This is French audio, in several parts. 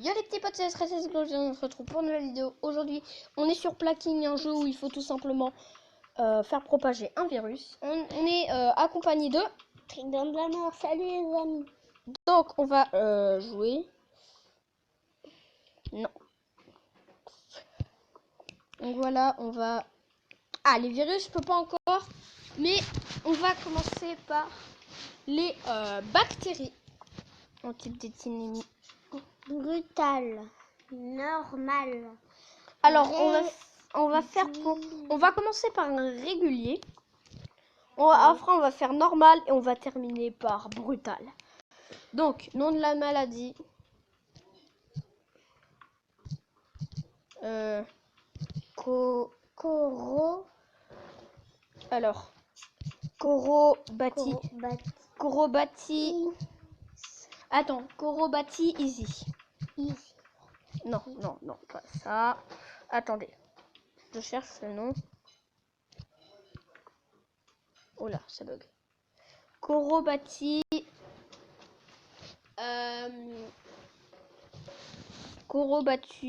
Yo les petits potes, c'est Stress, on se retrouve pour une nouvelle vidéo. Aujourd'hui, on est sur Plaking, un jeu où il faut tout simplement faire propager un virus. On est accompagné de Trident de la mort, salut les amis. Donc on va jouer. Non. Donc voilà, on va... Ah, les virus, je peux pas encore. Mais on va commencer par les bactéries. En type d'éthylémie. Brutal, normal. Alors, on va commencer par un régulier. Après, on va faire normal et on va terminer par brutal. Donc, nom de la maladie. Alors, Corobati. Attends, Corobati easy. Non, pas ça. Attendez, je cherche le nom. Oh là, ça bug. Corobati. Corobati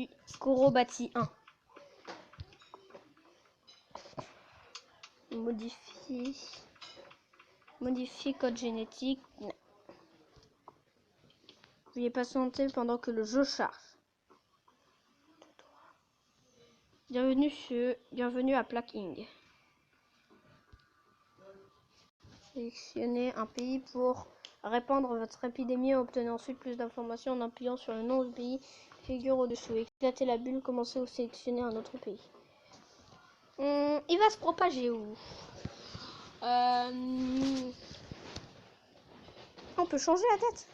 1. Modifie code génétique. Non. Veuillez patienter pendant que le jeu charge. Bienvenue à Plaking. Sélectionnez un pays pour répandre votre épidémie et obtenez ensuite plus d'informations en appuyant sur le nom du pays figure au-dessous. Éclatez la bulle, commencez ou sélectionnez un autre pays. Il va se propager où? On peut changer la tête.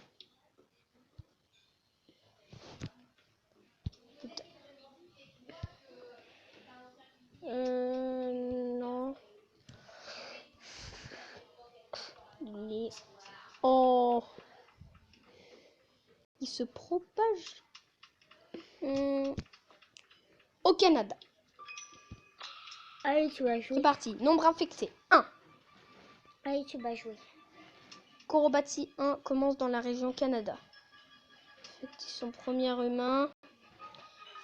Non. Oh. Il se propage. Au Canada. Allez, tu vas jouer. C'est parti. Nombre infecté 1. Allez, tu vas jouer. Corobati 1 commence dans la région Canada. Infecté son premier humain.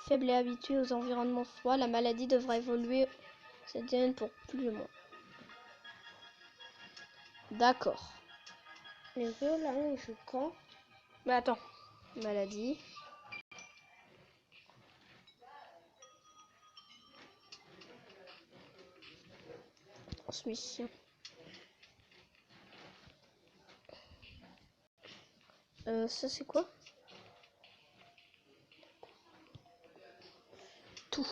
Faible et habitué aux environnements froids, la maladie devra évoluer cette zone pour plus de moins. D'accord. Le jeu là, on joue quand? Mais attends. Maladie. Transmission. Ça c'est quoi? Tout.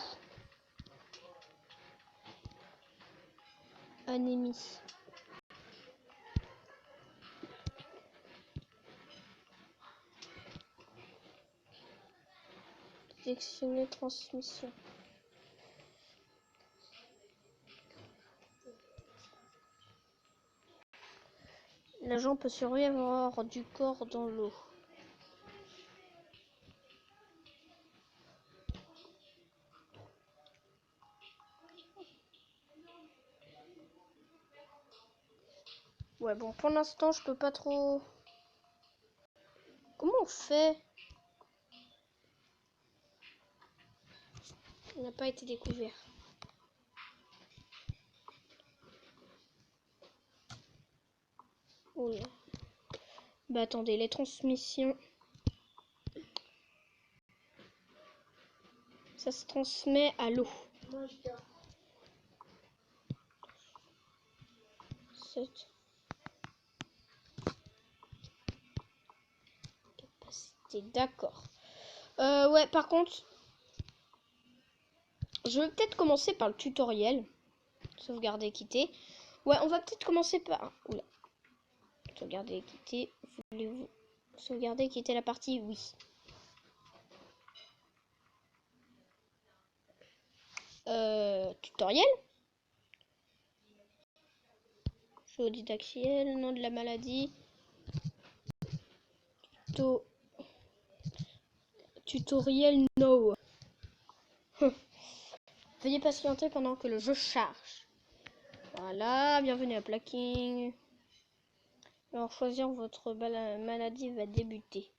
Anémie. Sélectionner transmission. L'agent peut survivre hors du corps dans l'eau. Ouais, bon, pour l'instant, je peux pas trop... Comment on fait? Il n'a pas été découvert. Oh là. Bah attendez, les transmissions... Ça se transmet à l'eau. 7. Capacité, d'accord. Ouais, par contre, je vais peut-être commencer par le tutoriel. Sauvegarder, quitter. Ouais, on va peut-être commencer par... Oula. Sauvegarder, quitter. Voulez-vous sauvegarder, quitter la partie? Oui. Tutoriel. Show didactiel, nom de la maladie. Tutoriel no. Veuillez patienter pendant que le jeu charge. Voilà, bienvenue à Plaking. Alors choisir votre maladie va débuter.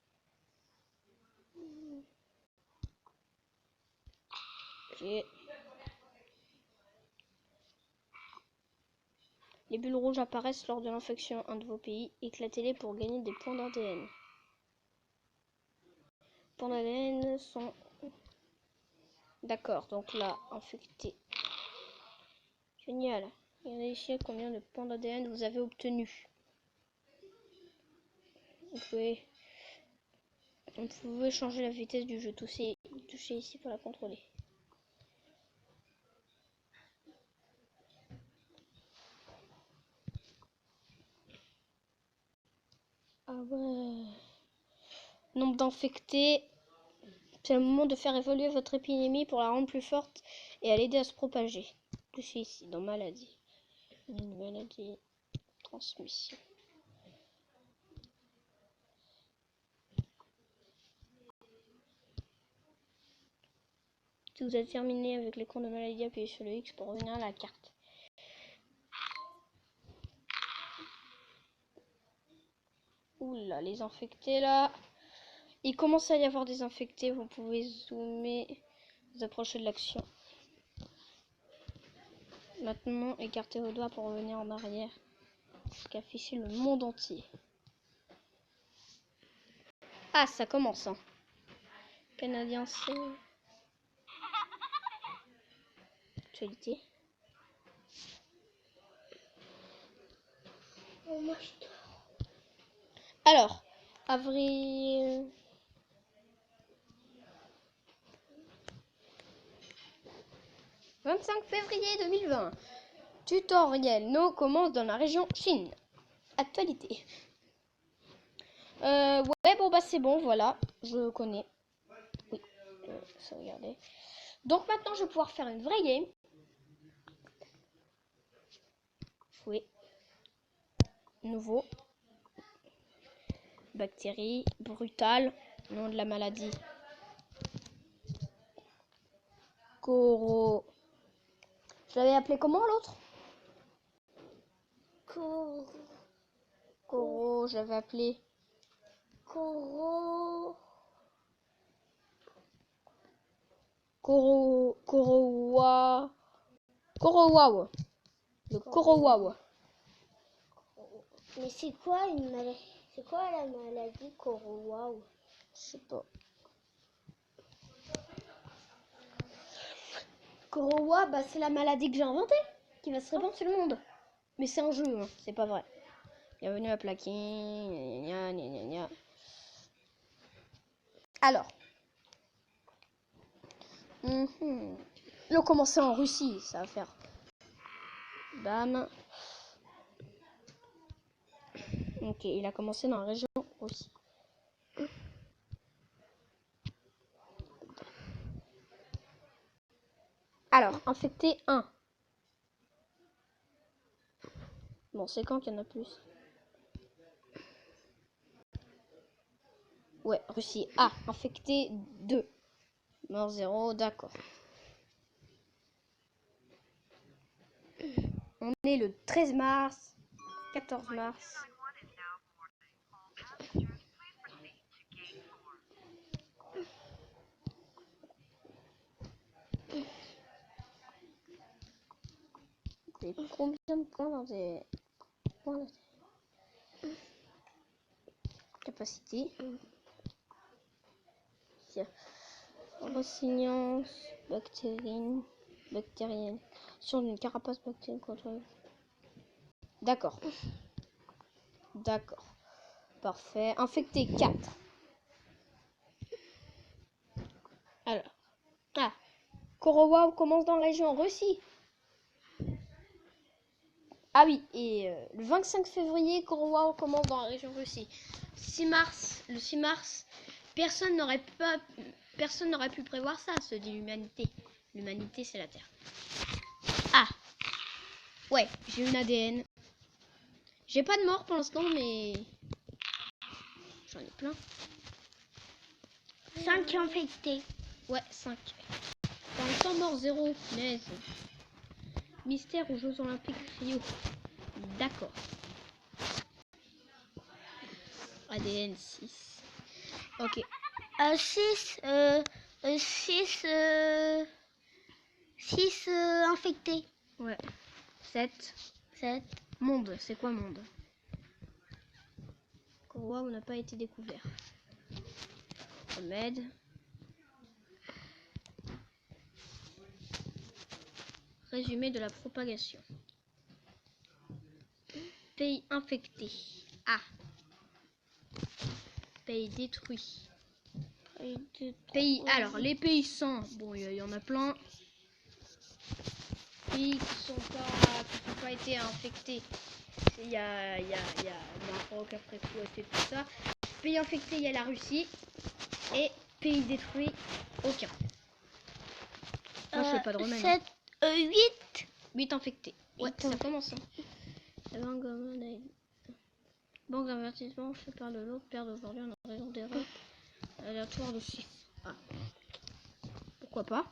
Ok. Les bulles rouges apparaissent lors de l'infection un de vos pays. Éclatez-les pour gagner des points d'ADN. Les points d'ADN sont... D'accord, donc là, infecté. Génial. Regardez ici combien de points d'ADN vous avez obtenus. Vous pouvez changer la vitesse du jeu. Touchez ici pour la contrôler. Ah ouais. Nombre d'infectés. C'est le moment de faire évoluer votre épidémie pour la rendre plus forte et à l'aider à se propager. Touchez ici dans maladie. Une maladie. Transmission. Si vous avez terminé avec les comptes de maladie, appuyez sur le X pour revenir à la carte. Oula, les infectés là. Il commence à y avoir des infectés. Vous pouvez zoomer, vous approcher de l'action. Maintenant, écartez vos doigts pour revenir en arrière. Jusqu'à afficher le monde entier. Ah, ça commence. Hein. Canadien, c'est... Actualité. Oh, moi, je dors. Alors, avril... « 25 février 2020. Tutoriel No commence dans la région Chine. Actualité. Ouais, bon, bah c'est bon, voilà. Je connais. Oui, sauvegarder. Donc maintenant, je vais pouvoir faire une vraie game. Oui. Nouveau. Bactérie. Brutale. Nom de la maladie. Coro. Je l'avais appelé comment l'autre? Coro, je l'avais appelé. Corowa. Corowa. Le Corowa. Mais c'est quoi une maladie? C'est quoi la maladie Corowa? Je sais pas. Corowa, bah c'est la maladie que j'ai inventée, qui va se répandre sur le monde. Mais c'est un jeu, hein, c'est pas vrai. Bienvenue à Plaquin. Gna, gna, gna, gna. Alors. Il a commencé en Russie, ça va faire. Bam. Ok, il a commencé dans la région Russie. Alors, infecté 1. Bon, c'est quand qu'il y en a plus? Ouais, Russie. Ah, infecté 2. Mort 0, d'accord. On est le 13 mars, 14 mars. Et combien de points dans des points de capacité? Résilience bactérienne. Sur une carapace bactérienne contre. D'accord. D'accord. Parfait. Infecté 4. Alors. Ah. Corowa commence dans la région Russie. Ah oui, et le 25 février, Corowa commence dans la région Russie. 6 mars, le 6 mars, personne n'aurait pu prévoir ça, se dit l'humanité. L'humanité, c'est la Terre. Ah. Ouais, j'ai une ADN. J'ai pas de mort pour l'instant, mais j'en ai plein. 5 infectés. Ouais, 5. Pour l'instant, mort 0. Naise. Mystère aux Jeux Olympiques Rio. D'accord. ADN 6. Ok. 6. 6 infectés. Ouais. 7. 7. Monde, c'est quoi monde? Waouh, n'a pas été découvert. Remède. Résumé de la propagation. Pays infecté. A. Pays détruit. Pays. Alors, les pays sans. Bon, il y en a plein. Pays qui n'ont pas été infectés. Il y a Maroc, après tout, et tout ça. Pays infectés, il y a la Russie. Et pays détruits, aucun. Moi, je fais pas de remède. 7, 8. 8 infectés. Ouais, ça commence. Hein. Banque d'avertissement, je parle de l'autre, perd aujourd'hui en raison d'erreur aléatoire de 6. Ah. Pourquoi pas?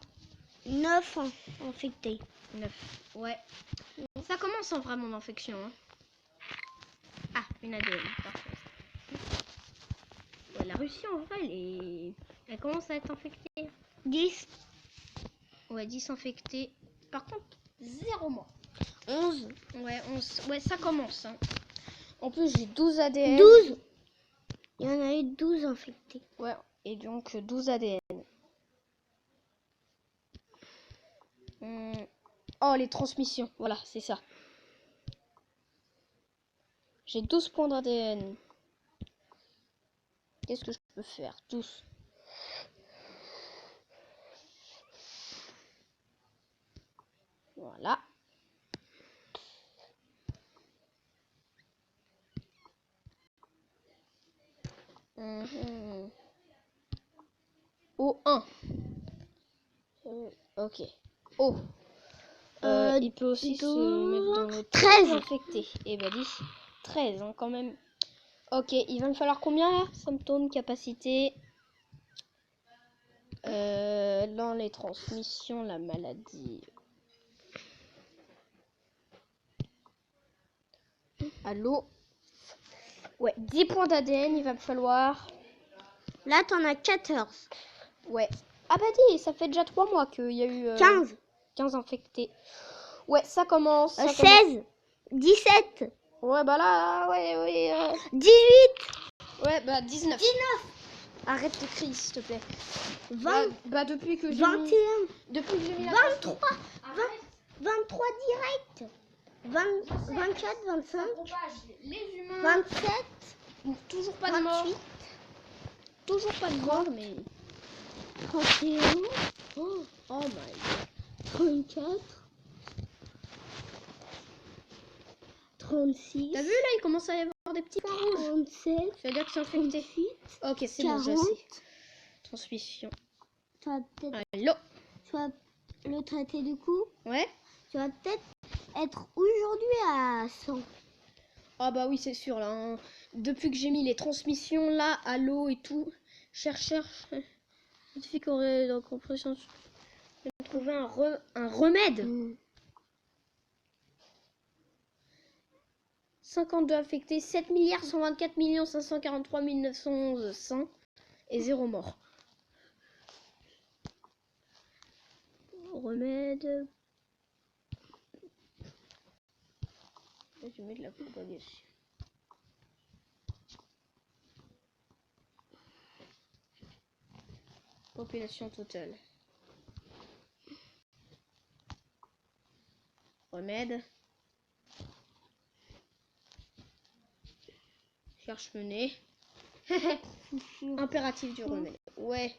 9 infectés. 9. Ouais. Ça commence en vraiment d'infection. Hein. Ah, une ADN. Parfait. Ouais, la Russie, en vrai, elle commence à être infectée. 10. Ouais, 10 infectés. Par contre, 0 mort. 11. Ouais, 11. Ouais, ça commence. Hein. En plus, j'ai 12 ADN. 12. Il y en a eu 12 infectés. Ouais, et donc 12 ADN. Oh, les transmissions. Voilà, c'est ça. J'ai 12 points d'ADN. Qu'est-ce que je peux faire? 12. Voilà. O1. Ok. O. Il peut aussi se mettre dans le 13 infecté. Et bah 10. 13 hein, quand même. Ok, il va me falloir combien là? Symptômes, capacité. Dans les transmissions, la maladie. Allô? Ouais, 10 points d'ADN, il va me falloir. Là, t'en as 14. Ouais. Ah bah dis, ça fait déjà 3 mois qu'il y a eu 15 infectés. Ouais, ça commence. 16. 17. Ouais, bah là, ouais. 18. Ouais, bah 19. Arrête tes cris, s'il te plaît. 20. Bah depuis que j'ai 21. mis... Depuis que j'ai mis la 23. 23 direct. 24, 25. Les humains. 27. Toujours pas de mort. 28. Toujours pas de mort, mais... 31. Oh my god. 34. 36. T'as vu là, il commence à y avoir des petits points rouges. 37. Ça veut dire que c'est infecté. 38. Ok, c'est 40. bon, j'ai assez. Transmission. Tu vas peut-être Allô? le traiter du coup. Ouais? Tu vas peut-être être aujourd'hui à 100. Ah bah oui, c'est sûr là. Hein. Depuis que j'ai mis les transmissions là, à l'eau et tout, cherche. Scientifique aurait donc compréhension de trouver un remède. 52 affectés, 7 124 543 911 100 et 0 mort. Remède. Je mets de la propagation. Population totale. Remède. Cherche menée. Impératif du remède. Ouais.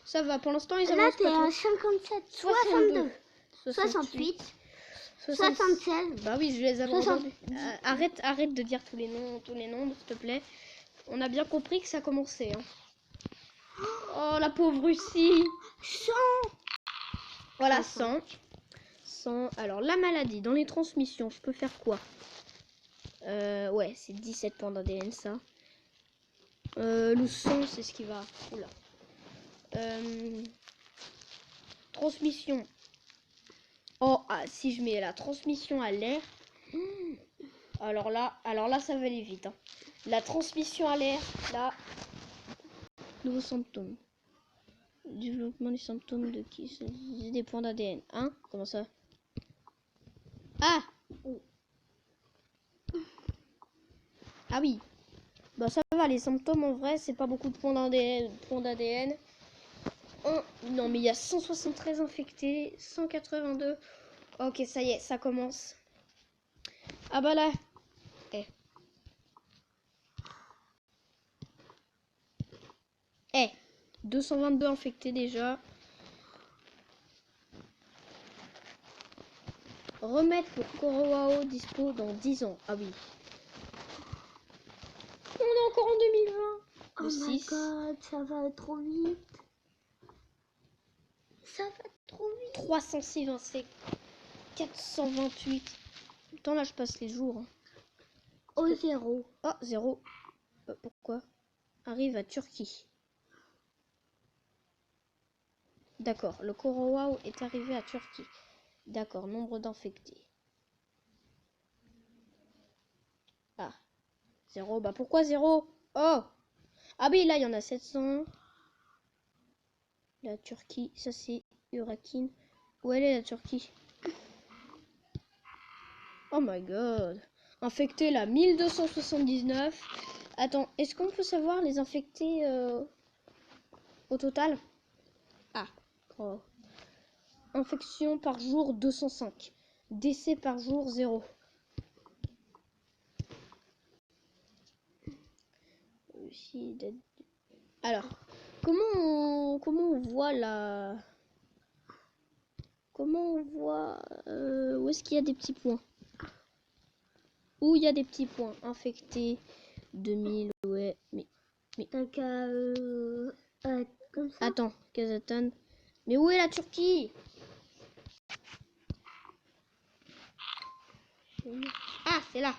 Ça va. Pour l'instant, ils Là, avancent t'es pas à trop. 57, 62, 68, 76. Bah oui, je les avais entendus. Arrête de dire tous les noms, s'il te plaît. On a bien compris que ça commençait. Hein. Oh, la pauvre Russie. 100. Voilà, 100. Alors, la maladie, dans les transmissions, je peux faire quoi? Ouais, c'est 17 points d'ADN, ça. Le sang, c'est ce qui va... Oula. Transmission. Oh, si je mets la transmission à l'air... Alors là, ça va aller vite. Hein. La transmission à l'air, là... Nouveaux symptômes. Développement des symptômes de qui se des points d'ADN. Hein? Comment ça? Ah! Ah oui. Bah ça va, les symptômes en vrai, c'est pas beaucoup de points d'ADN. Non mais il y a 173 infectés, 182. Ok, ça y est, ça commence. Ah bah là. 222 infectés déjà. Remettre pour Korowao dispo dans 10 ans. Ah oui. On est encore en 2020. Oh Le my 6. god, ça va trop vite. Ça va trop vite. 306 c'est 428. Attends, là je passe les jours. Au 0. Oh, 0. Pourquoi? Arrive à Turquie. D'accord, le Korowao est arrivé à Turquie. D'accord, nombre d'infectés. Ah, 0. Bah pourquoi 0? Oh! Ah oui, là il y en a 700. La Turquie, ça c'est Urakin. Où elle est la Turquie? Oh my god. Infectés là, 1279. Attends, est-ce qu'on peut savoir les infectés au total? Ah, oh. Infection par jour 205. Décès par jour 0. Alors, comment on voit la... Comment on voit... où est-ce qu'il y a des petits points? Où il y a des petits points? Infectés, 2000, ouais, mais... T'as qu'à... comme ça. Attends, Kazakhstan. Mais où est la Turquie? Ah, c'est là.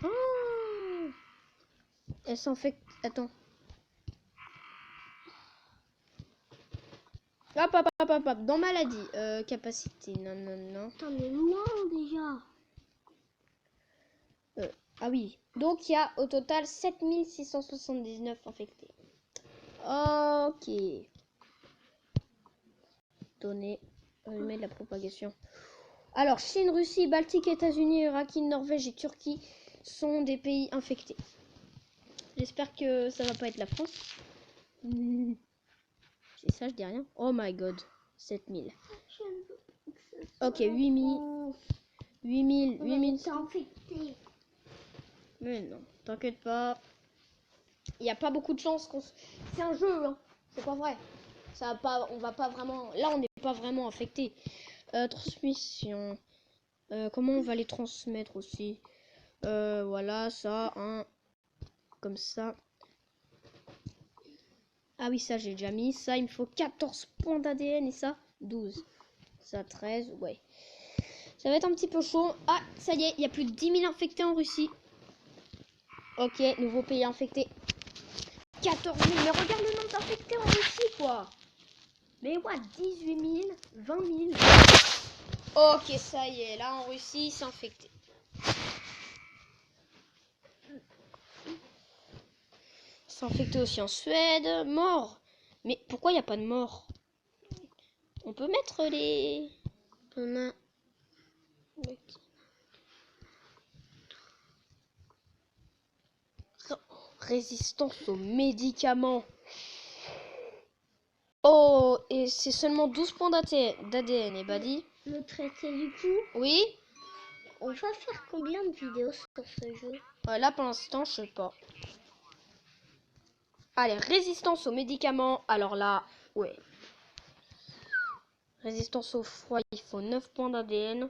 Oh, elle s'infecte. Attends. Hop. Dans maladie. Capacité. Non. T'en es loin déjà. Ah oui. Donc il y a au total 7679 infectés. Ok. Données. Résumé de la propagation. Alors, Chine, Russie, Baltique, États-Unis, Irak, Norvège et Turquie sont des pays infectés. J'espère que ça va pas être la France. C'est ça, je dis rien. Oh my god. 7000. Ok, 8000. 8000. T'es infecté. Mais non, t'inquiète pas. Il n'y a pas beaucoup de chances qu'on... C'est un jeu, hein. C'est pas vrai. Ça va pas... On va pas vraiment... Là, on n'est pas vraiment affecté. Transmission. Comment on va les transmettre aussi? Voilà, ça, hein. Comme ça. Ah oui, ça, j'ai déjà mis. Ça, il me faut 14 points d'ADN et ça, 12. Ça, 13, ouais. Ça va être un petit peu chaud. Ah, ça y est, il y a plus de 10 000 infectés en Russie. Ok, nouveau pays infecté. 14 000. Mais regarde le nombre d'infectés en Russie, quoi. Mais what? 18 000, 20 000. Ok, ça y est. Là, en Russie, c'est infecté. C'est infecté aussi en Suède. Mort. Mais pourquoi il n'y a pas de mort? On peut mettre les... On a... Résistance aux médicaments. Oh, et c'est seulement 12 points d'ADN, et Badi. Le traité du coup. Oui. On va faire combien de vidéos sur ce jeu? Là, pour l'instant, je sais pas. Allez, résistance aux médicaments. Alors là, ouais. Résistance au froid, il faut 9 points d'ADN.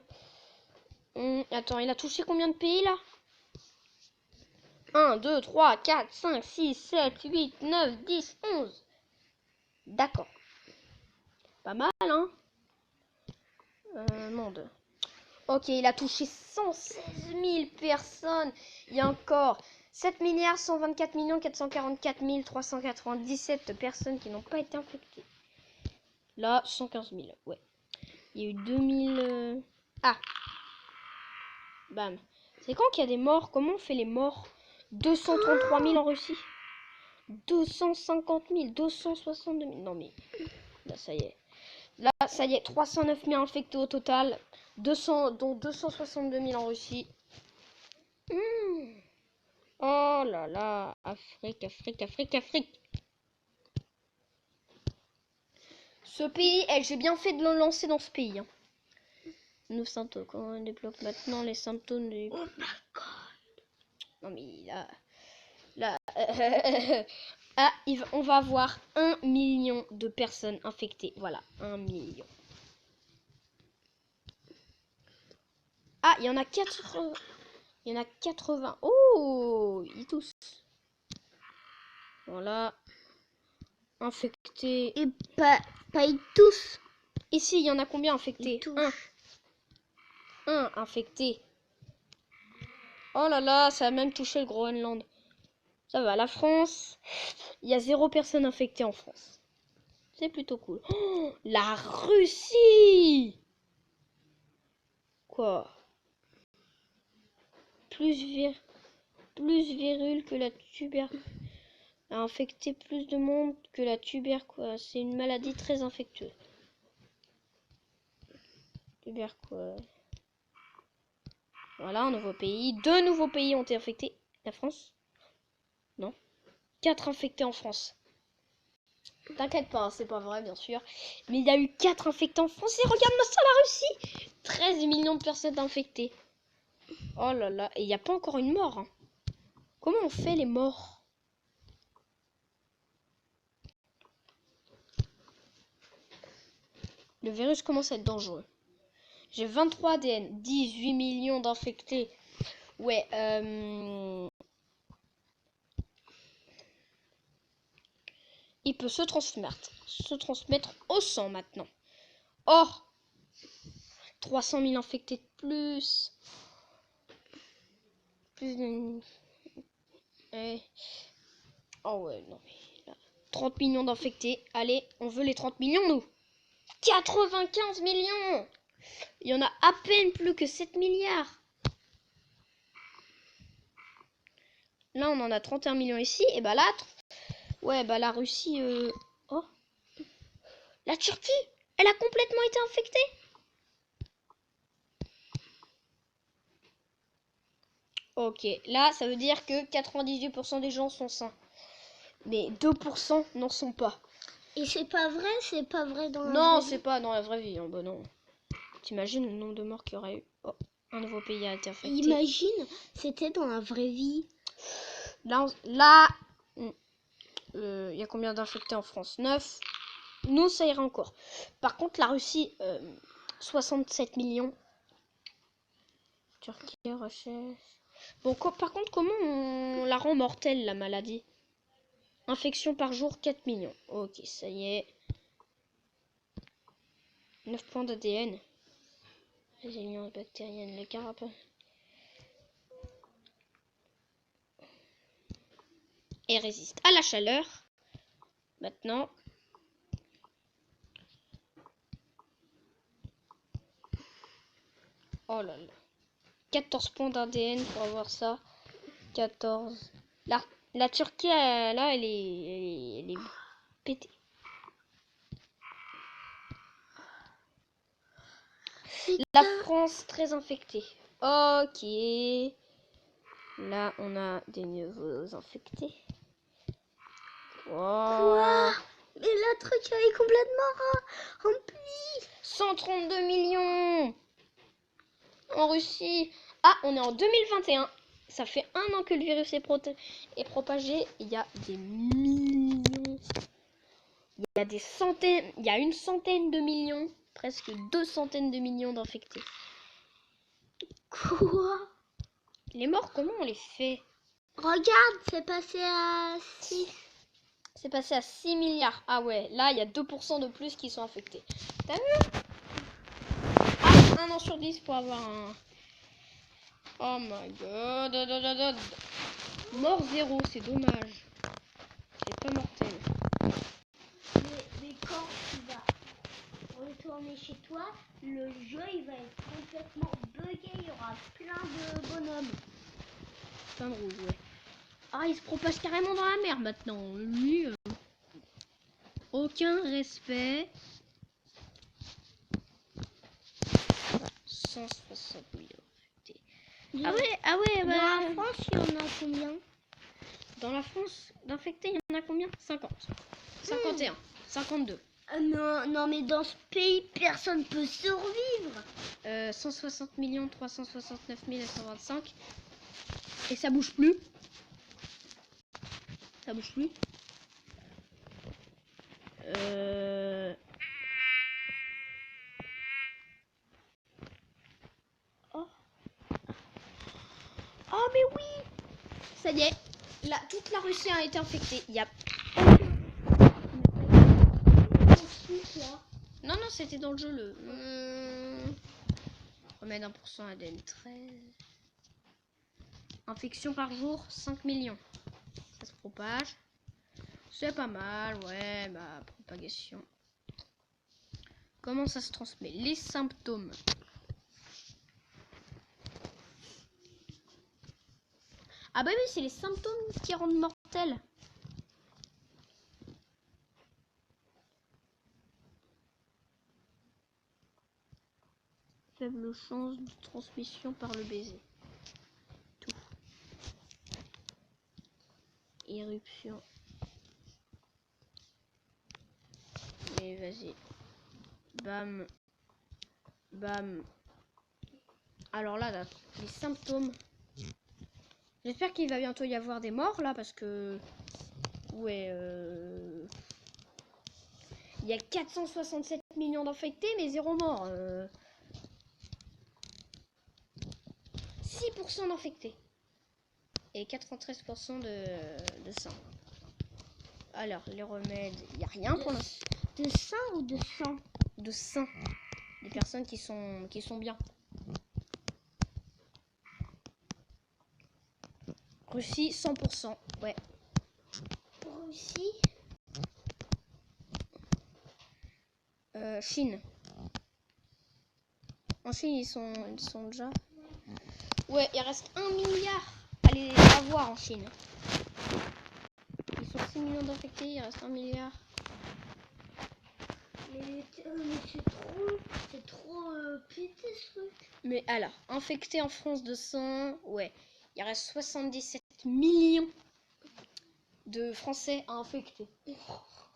Attends, il a touché combien de pays, là? 1, 2, 3, 4, 5, 6, 7, 8, 9, 10, 11. D'accord. Pas mal, hein? Monde. Ok, il a touché 116 000 personnes. Il y a encore 7 milliards 124 millions 444 397 personnes qui n'ont pas été infectées. Là, 115 000, ouais. Il y a eu 2000... Ah. Bam. C'est quand qu'il y a des morts? Comment on fait les morts? 233 000 en Russie. 250 000, 262 000. Non mais, là ça y est. Là, ça y est, 309 000 infectés au total. 200, dont 262 000 en Russie. Oh là là, Afrique, Afrique, Afrique, Afrique. Ce pays, j'ai bien fait de le lancer dans ce pays. Hein. Nous symptômes, quand on débloque maintenant les symptômes du... Oh my god. Non mais là, ah, on va avoir 1 million de personnes infectées. Voilà, 1 million. Ah, il y en a 80. Il y en a 80. Oh, ils tous. Voilà. Infectés. Et pas tous. Ici, il y en a combien infectés? Un infecté. Oh là là, ça a même touché le Groenland. Ça va, la France, il y a 0 personne infectée en France. C'est plutôt cool. Oh, la Russie! Quoi? Plus virule que la tuberculose. A infecté plus de monde que la tuberculose. C'est une maladie très infectieuse. Tuberculose. Voilà, un nouveau pays. 2 nouveaux pays ont été infectés. La France? Non. 4 infectés en France. T'inquiète pas, c'est pas vrai, bien sûr. Mais il y a eu 4 infectés en France. Et regarde-moi ça, la Russie! 13 millions de personnes infectées. Oh là là. Et il n'y a pas encore une mort. Hein. Comment on fait les morts? Le virus commence à être dangereux. J'ai 23 ADN. 18 millions d'infectés. Ouais, il peut se transmettre au sang maintenant. Oh, 300 000 infectés de plus. Oh ouais, non mais là, 30 millions d'infectés. Allez, on veut les 30 millions, nous. 95 millions. Il y en a à peine plus que 7 milliards. Là, on en a 31 millions ici. Et bah là, ouais, bah la Russie... Oh, la Turquie, elle a complètement été infectée. Ok, là, ça veut dire que 98% des gens sont sains. Mais 2% n'en sont pas. Et c'est pas vrai dans la Non, vraie vie. c'est pas dans la vraie vie. Hein. Bah non. T'imagines le nombre de morts qu'il y aurait eu. Oh, un nouveau pays a été infecté. Imagine, c'était dans la vraie vie. Là, il y a combien d'infectés en France? 9. Nous, ça ira encore. Par contre, la Russie, 67 millions. Turquie, recherche. Bon, par contre, comment on la rend mortelle, la maladie? Infection par jour, 4 millions. Ok, ça y est. 9 points d'ADN. Résilience bactérienne, le carapace. Et résiste à la chaleur. Maintenant. Oh là là. 14 points d'ADN pour avoir ça. 14. La Turquie, là, elle est pétée. La France, très infectée. Ok. Là, on a des nouveaux infectés. Wow. Quoi? Mais le truc est complètement rempli. 132 millions en Russie. Ah, on est en 2021. Ça fait 1 an que le virus est propagé. Il y a des millions. Il y a des centaines. Il y a une centaine de millions. Presque 2 centaines de millions d'infectés. Quoi? Les morts, comment on les fait? Regarde, c'est passé à 6. C'est passé à 6 milliards. Ah ouais, là, il y a 2% de plus qui sont infectés. T'as vu? Ah, 1 an sur 10 pour avoir un... Oh my god. Mort 0, c'est dommage. C'est pas mortel. Mais quand tu vas retourner chez toi, le jeu il va être complètement buggé. Il y aura plein de bonhommes. Plein de rouge, ouais. Ah, il se propage carrément dans la mer maintenant. Lui, aucun respect. 160 millions. Ah ouais, Dans bah... la France, il y en a combien? Dans la France, d'infectés, il y en a combien? 50. 51. 52. Non, mais dans ce pays, personne peut survivre. 160 369 125. Et ça bouge plus. Ça bouge plus. Oh. Oh mais oui. Ça y est. Là, toute la Russie a été infectée. Il y a... Non, c'était dans le jeu le... Remède 1% ADN 13. Infection par jour, 5 millions. Ça se propage. C'est pas mal, ouais, bah, propagation. Comment ça se transmet? Les symptômes. Ah bah oui, c'est les symptômes qui rendent mortels. Faible chance de transmission par le baiser. Tout. Éruption. Mais vas-y. Bam. Bam. Alors là, les symptômes. J'espère qu'il va bientôt y avoir des morts là parce que... Ouais, il y a 467 millions d'infectés mais 0 mort. 6% d'infectés. Et 93% de sang. Alors, les remèdes, il n'y a rien pour l'instant. De sang ou de sang? De sang. Des personnes qui sont bien. Russie, 100%. Ouais. Russie? Chine. En Chine, ils sont déjà... Ouais, il reste 1 milliard à les avoir en Chine. Ils sont 6 millions d'infectés, il reste 1 milliard. Mais c'est trop pété ce truc. Mais alors, infectés en France de sang, ouais. Il reste 77 millions de Français à infecter.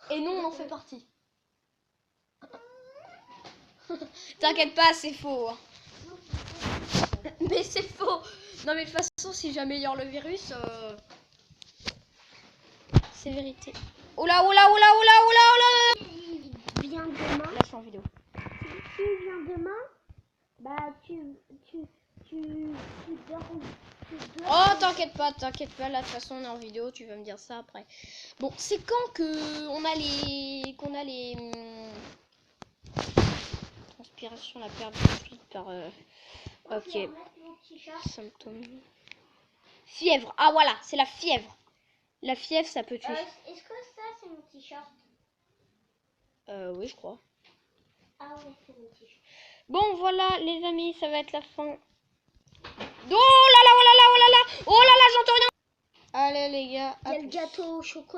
Et nous, on en fait partie. T'inquiète pas, c'est faux. Hein. Mais c'est faux. Non mais de toute façon, si j'améliore le virus, c'est vérité. Oh là. Il vient demain. Là, je suis en vidéo. Si il vient demain, bah tu dors. Oh, t'inquiète pas. Là, de toute façon, on est en vidéo, tu vas me dire ça après. Bon, c'est quand que on a les transpiration, la perte de fluide par ok. Symptômes. Fièvre. Ah voilà, c'est la fièvre. La fièvre, ça peut tuer. Est-ce que ça c'est mon t-shirt? Oui, je crois. Ah ouais, c'est mon t-shirt. Bon, voilà, les amis, ça va être la fin. Oh là là, j'entends rien. Allez, les gars. Il y a le gâteau au chocolat.